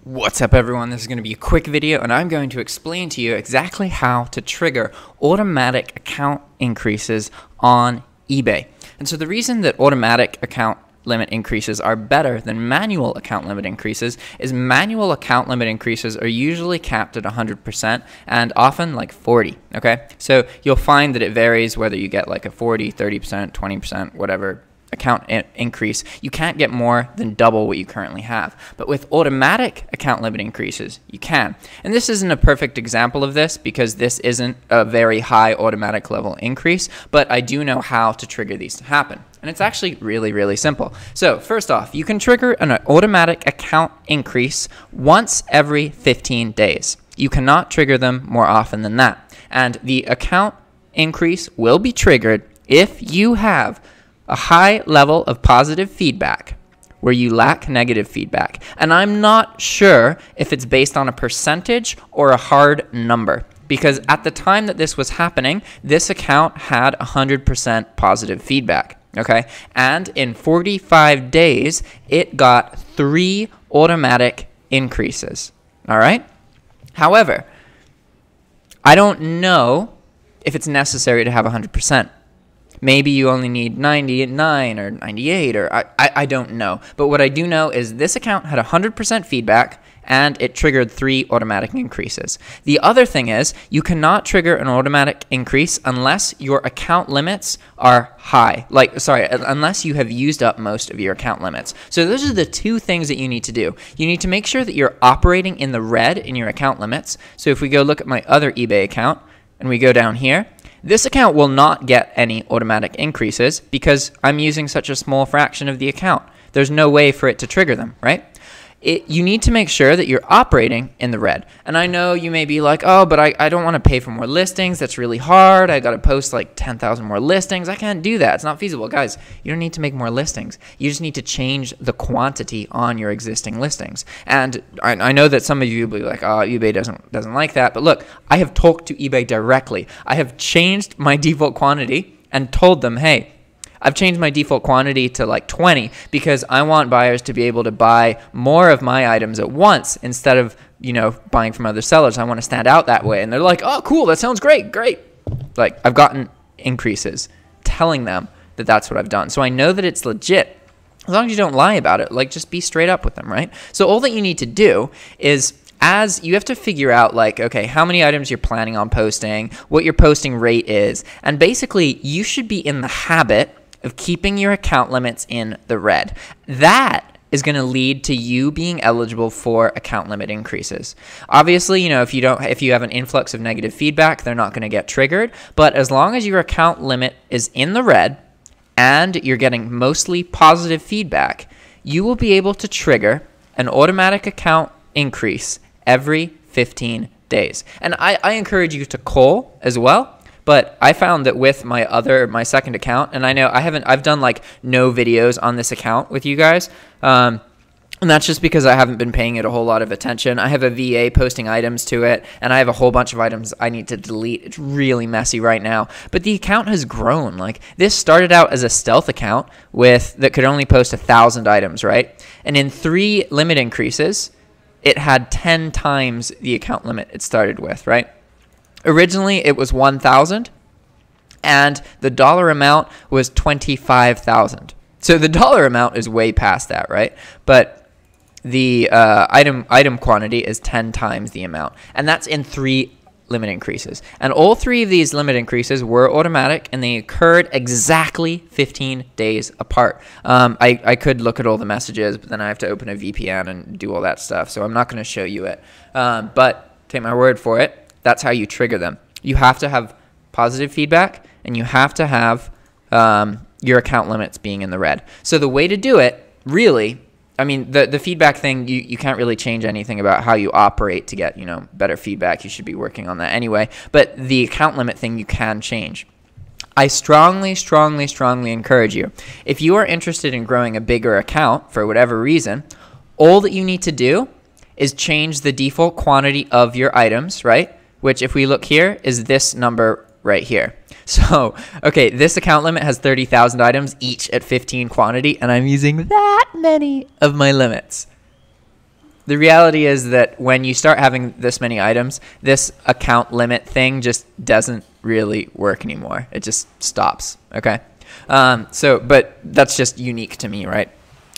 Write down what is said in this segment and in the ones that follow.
What's up everyone, this is going to be a quick video and I'm going to explain to you exactly how to trigger automatic account increases on eBay. And so the reason that automatic account limit increases are better than manual account limit increases is manual account limit increases are usually capped at 100% and often like 40, okay? So you'll find that it varies whether you get like a 40, 30%, 20%, whatever account increase. You can't get more than double what you currently have. But with automatic account limit increases, you can. And this isn't a perfect example of this because this isn't a very high automatic level increase, but I do know how to trigger these to happen. And it's actually really simple. So first off, you can trigger an automatic account increase once every 15 days. You cannot trigger them more often than that. And the account increase will be triggered if you have a high level of positive feedback where you lack negative feedback. And I'm not sure if it's based on a percentage or a hard number, because at the time that this was happening, this account had 100% positive feedback, okay? And in 45 days, it got 3 automatic increases, all right? However, I don't know if it's necessary to have 100%. Maybe you only need 99 or 98 or I don't know. But what I do know is this account had 100% feedback and it triggered 3 automatic increases. The other thing is you cannot trigger an automatic increase unless your account limits are high. Unless you have used up most of your account limits. So those are the 2 things that you need to do. You need to make sure that you're operating in the red in your account limits. So if we go look at my other eBay account and we go down here, this account will not get any automatic increases because I'm using such a small fraction of the account. There's no way for it to trigger them, right? You need to make sure that you're operating in the red. And I know you may be like, oh, but I don't want to pay for more listings. That's really hard. I got to post like 10,000 more listings. I can't do that. It's not feasible. Guys, you don't need to make more listings. You just need to change the quantity on your existing listings. And I know that some of you will be like, oh, eBay doesn't like that. But look, I have talked to eBay directly. I have changed my default quantity and told them, hey, I've changed my default quantity to like 20 because I want buyers to be able to buy more of my items at once instead of, buying from other sellers. I want to stand out that way. And they're like, oh, cool. That sounds great. Like I've gotten increases telling them that that's what I've done. So I know that it's legit. As long as you don't lie about it, like just be straight up with them, right? So all that you need to do is you have to figure out like, okay, how many items you're planning on posting, what your posting rate is. And basically you should be in the habit of keeping your account limits in the red. That is going to lead to you being eligible for account limit increases. Obviously, if you have an influx of negative feedback, they're not going to get triggered. But as long as your account limit is in the red and you're getting mostly positive feedback, you will be able to trigger an automatic account increase every 15 days. And I encourage you to call as well. But I found that with my second account, and I know I've done like no videos on this account with you guys, and that's just because I haven't been paying it a whole lot of attention. I have a VA posting items to it, and I have a whole bunch of items I need to delete. It's really messy right now. But the account has grown. Like this started out as a stealth account that could only post 1,000 items, right? And in 3 limit increases, it had 10 times the account limit it started with, right? Originally, it was 1,000, and the dollar amount was 25,000. So the dollar amount is way past that, right? But the item quantity is 10 times the amount, and that's in 3 limit increases. And all 3 of these limit increases were automatic, and they occurred exactly 15 days apart. I could look at all the messages, but then I have to open a VPN and do all that stuff, so I'm not going to show you it. But take my word for it. That's how you trigger them. You have to have positive feedback, and you have to have your account limits being in the red. So the way to do it, really, I mean, the feedback thing, you can't really change anything about how you operate to get, better feedback. You should be working on that anyway. But the account limit thing you can change. I strongly encourage you. If you are interested in growing a bigger account for whatever reason, all that you need to do is change the default quantity of your items, right? Which if we look here is this number right here. So, okay, this account limit has 30,000 items, each at 15 quantity, and I'm using that many of my limits. The reality is that when you start having this many items, this account limit thing just doesn't really work anymore. It just stops, okay? But that's just unique to me, right?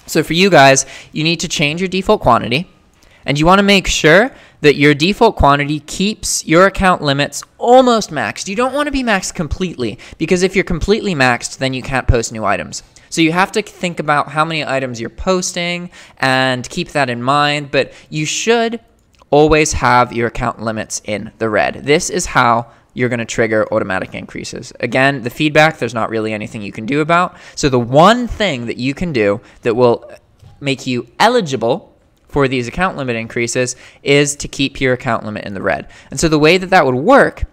So for you guys, you need to change your default quantity, and you want to make sure that your default quantity keeps your account limits almost maxed. You don't want to be maxed completely, because if you're completely maxed, then you can't post new items. So you have to think about how many items you're posting and keep that in mind, but you should always have your account limits in the red. This is how you're going to trigger automatic increases. Again, the feedback, there's not really anything you can do about. So the one thing that you can do that will make you eligible for these account limit increases is to keep your account limit in the red. And so the way that that would work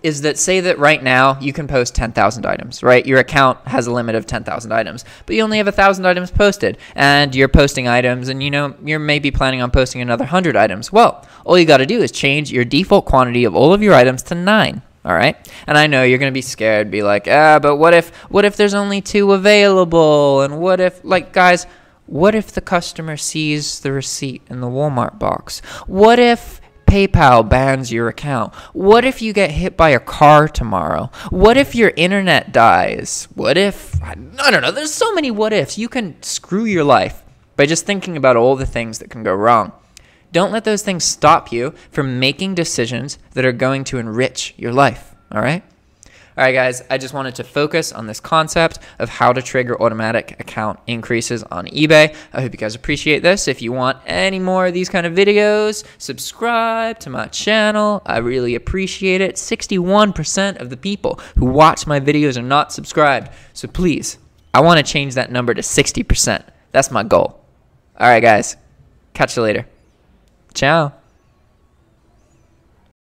is that, say that right now you can post 10,000 items, right? Your account has a limit of 10,000 items, but you only have 1,000 items posted, and you're posting items, and you're maybe planning on posting another 100 items. Well, all you got to do is change your default quantity of all of your items to 9. All right. And I know you're going to be scared, be like, but what if there's only 2 available? And what if, like, guys, what if the customer sees the receipt in the Walmart box? What if PayPal bans your account? What if you get hit by a car tomorrow? What if your internet dies? What if, I don't know, there's so many what ifs. You can screw your life by just thinking about all the things that can go wrong. Don't let those things stop you from making decisions that are going to enrich your life, all right? All right, guys, I just wanted to focus on this concept of how to trigger automatic account increases on eBay. I hope you guys appreciate this. If you want any more of these kind of videos, subscribe to my channel. I really appreciate it. 61% of the people who watch my videos are not subscribed. So please, I want to change that number to 60%. That's my goal. All right, guys, catch you later. Ciao.